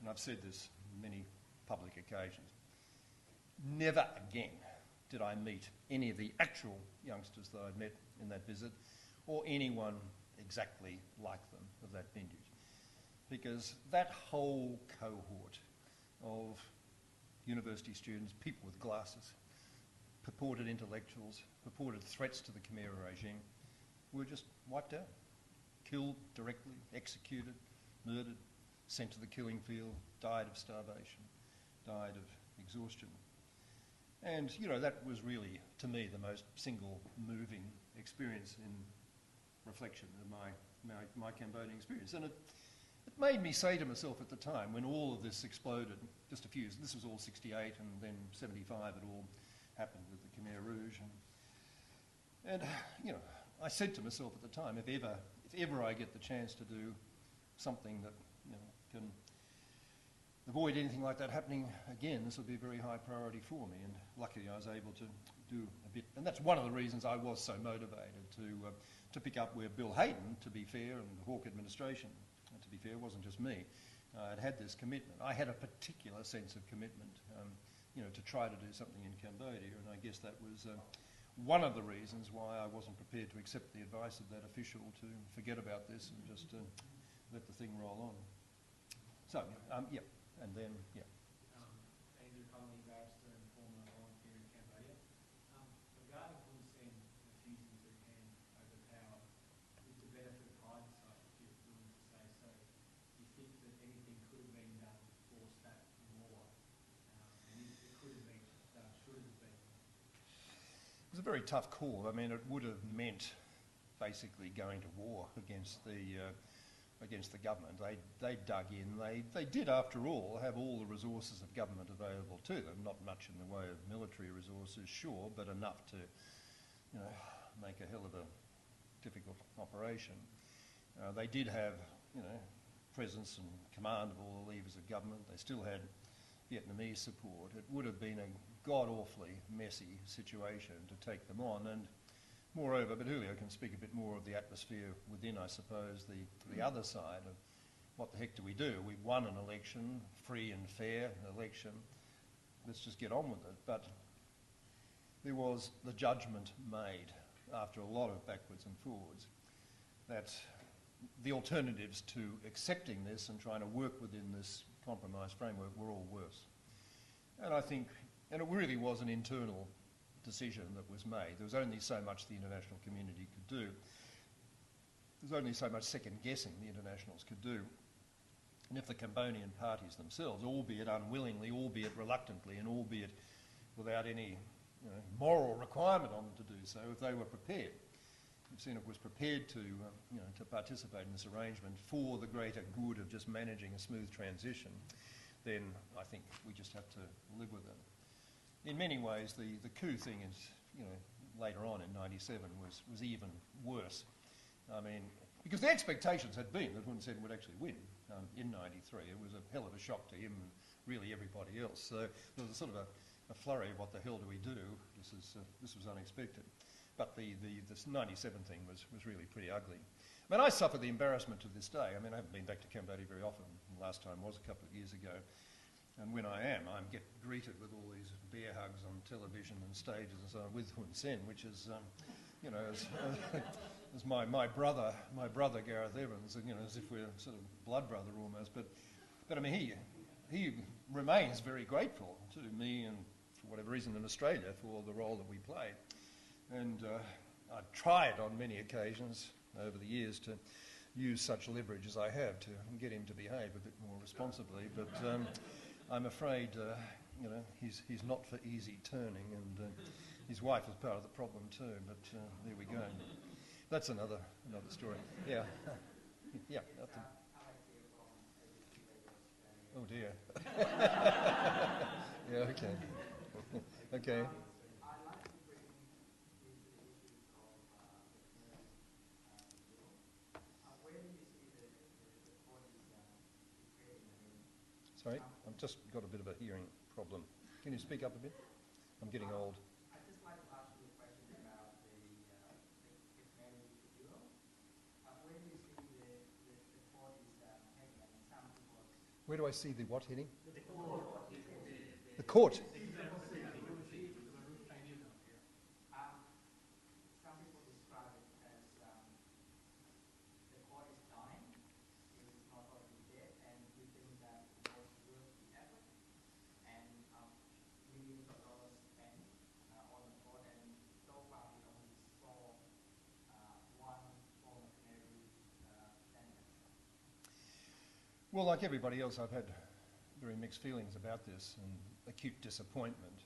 and I've said this on many public occasions, never again did I meet any of the actual youngsters that I'd met in that visit, or anyone exactly like them of that vintage. Because that whole cohort of university students, people with glasses, purported intellectuals, purported threats to the Khmer regime, were just wiped out, killed directly, executed, murdered, sent to the killing field, died of starvation, died of exhaustion. And, you know, that was really, to me, the most single moving experience in reflection of my Cambodian experience. And it made me say to myself at the time, when all of this exploded, just a few, this was all 68 and then 75, it all happened with the Khmer Rouge. And you know, I said to myself at the time, if ever I get the chance to do something that, you know, can avoid anything like that happening again, this will be a very high priority for me. And luckily I was able to do a bit, and that's one of the reasons I was so motivated to pick up where Bill Hayden, to be fair, and the Hawke administration, to be fair, it wasn't just me, had this commitment. I had a particular sense of commitment, you know, to try to do something in Cambodia, and I guess that was one of the reasons why I wasn't prepared to accept the advice of that official to forget about this and just let the thing roll on. So, yeah, and then, yeah. Andrew Connolly, barrister and former volunteer in Cambodia. Regarding Hun Sen refusing to hand over power, with the benefit of hindsight, if you're willing to say so, do you think that anything could have been done to force that more? And if it could have been done, should it have been? It was a very tough call. I mean, it would have meant basically going to war against the government. They dug in. They did, after all, have all the resources of government available to them. Not much in the way of military resources, sure, but enough to, you know, make a hell of a difficult operation. They did have, you know, presence and command of all the levers of government. They still had Vietnamese support. It would have been a god-awfully messy situation to take them on, and moreover, but Julio can speak a bit more of the atmosphere within, I suppose, the other side of what the heck do we do? We won an election, free and fair election, let's just get on with it. But there was the judgment made, after a lot of backwards and forwards, that the alternatives to accepting this and trying to work within this compromise framework were all worse. And I think, and it really was an internal decision that was made. There was only so much the international community could do. There was only so much second guessing the internationals could do. And if the Cambodian parties themselves, albeit unwillingly, albeit reluctantly, and albeit without any, you know, moral requirement on them to do so, if they were prepared, if CNF was prepared to, you know, to participate in this arrangement for the greater good of just managing a smooth transition, then I think we just have to live with it. In many ways, the coup thing is, you know, later on in '97 was even worse. I mean, because the expectations had been that Hun Sen would actually win in '93. It was a hell of a shock to him and really everybody else. So there was a sort of a flurry of what the hell do we do? This was unexpected. But this '97 thing was really pretty ugly. I mean, I suffer the embarrassment to this day. I mean, I haven't been back to Cambodia very often. The last time was a couple of years ago. And when I am, I get greeted with all these bear hugs on television and stages and so on with Hun Sen, which is, you know, as my brother Gareth Evans, you know, as if we're sort of blood brother almost. But I mean, he remains very grateful to me and for whatever reason in Australia for the role that we played. And I've tried on many occasions over the years to use such leverage as I have to get him to behave a bit more responsibly, but I'm afraid, you know, he's not for easy turning, and his wife is part of the problem too. But there we go. That's another story. Yeah, yeah. Oh dear. Yeah. Okay. Okay. Sorry, I've just got a bit of a hearing problem. Can you speak up a bit? I'm getting old. I'd just like to ask you a question about the Khmer Tribunal. Where do you see the parties heading? I mean, some people Where do I see the what heading? The court. Some people describe it as the court is dying, it's not already dead, and we think that it was worth the effort, and millions of dollars spent on the court, and so far we only saw one former Canary defendant. Well, like everybody else, I've had very mixed feelings about this and acute disappointment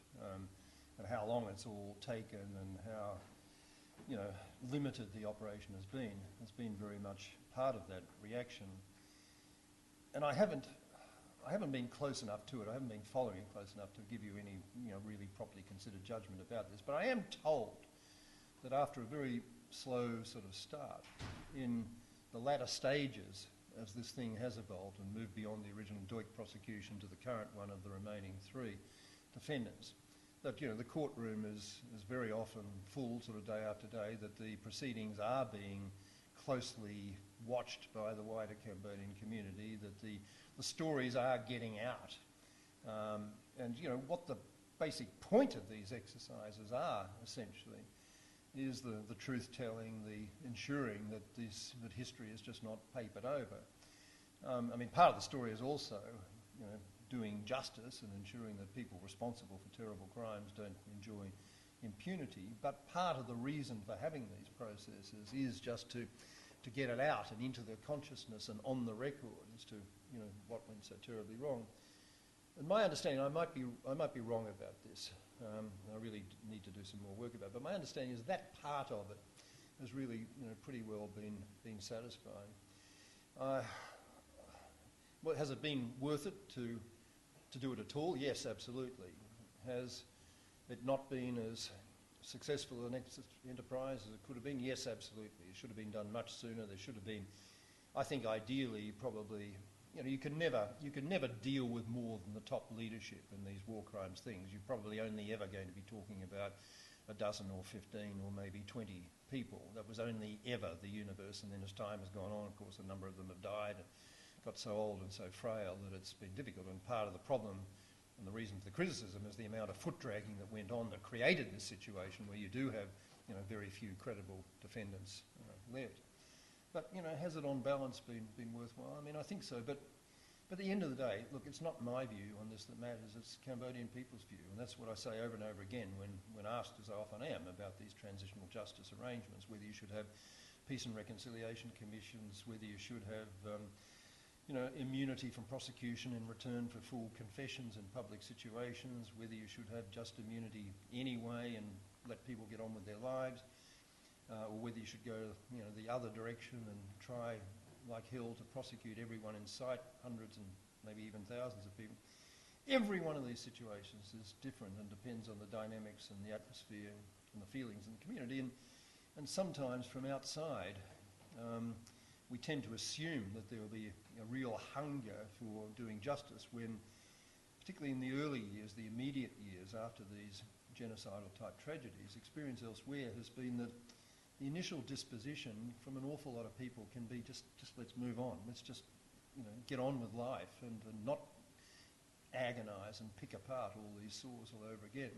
at how long it's all taken and how, you know, limited the operation has been. It's been very much part of that reaction. And I haven't been close enough to it. I haven't been following it close enough to give you any, you know, really properly considered judgment about this. But I am told that after a very slow sort of start, in the latter stages, as this thing has evolved and moved beyond the original Duik prosecution to the current one of the remaining 3 defendants, that, you know, the courtroom is very often full sort of day after day, that the proceedings are being closely watched by the wider Cambodian community, that the stories are getting out. And, you know, what the basic point of these exercises are, essentially, is the truth-telling, the ensuring that that history is just not papered over. I mean, part of the story is also, you know, doing justice and ensuring that people responsible for terrible crimes don't enjoy impunity. But part of the reason for having these processes is just to get it out and into the consciousness and on the record as to, you know, what went so terribly wrong. And my understanding, I might be wrong about this. I really need to do some more work about it. But my understanding is that part of it has really, you know, pretty well been satisfying. Well, has it been worth it to do it at all? Yes, absolutely. Has it not been as successful an enterprise as it could have been? Yes, absolutely. It should have been done much sooner. There should have been, I think, ideally, probably, you know, you can never deal with more than the top leadership in these war crimes things. You're probably only ever going to be talking about a dozen or 15 or maybe 20 people. That was only ever the universe, and then as time has gone on, of course, a number of them have died and got so old and so frail that it's been difficult. And part of the problem and the reason for the criticism is the amount of foot dragging that went on that created this situation where you do have, you know, very few credible defendants left. But, you know, has it on balance been worthwhile? I mean, I think so. But at the end of the day, look, it's not my view on this that matters. It's Cambodian people's view. And that's what I say over and over again when asked, as I often am, about these transitional justice arrangements, whether you should have peace and reconciliation commissions, whether you should have you know, immunity from prosecution in return for full confessions in public situations, whether you should have just immunity anyway and let people get on with their lives, or whether you should go, you know, the other direction and try, like hell, to prosecute everyone in sight, hundreds and maybe even thousands of people. Every one of these situations is different and depends on the dynamics and the atmosphere and the feelings in the community. And sometimes from outside, we tend to assume that there will be a real hunger for doing justice when, particularly in the early years, the immediate years after these genocidal type tragedies, experience elsewhere has been that the initial disposition from an awful lot of people can be just let's move on, let's just, you know, get on with life and not agonise and pick apart all these sores all over again.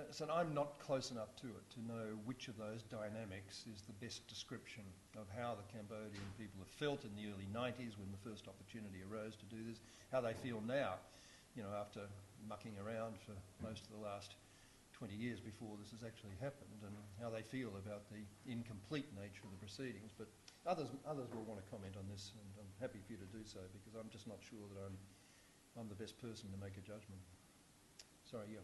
So I'm not close enough to it to know which of those dynamics is the best description of how the Cambodian people have felt in the early 90s when the first opportunity arose to do this, how they feel now, you know, after mucking around for most of the last 20 years before this has actually happened, and how they feel about the incomplete nature of the proceedings. But others will want to comment on this, and I'm happy for you to do so, because I'm just not sure that I'm the best person to make a judgment. Sorry, yeah.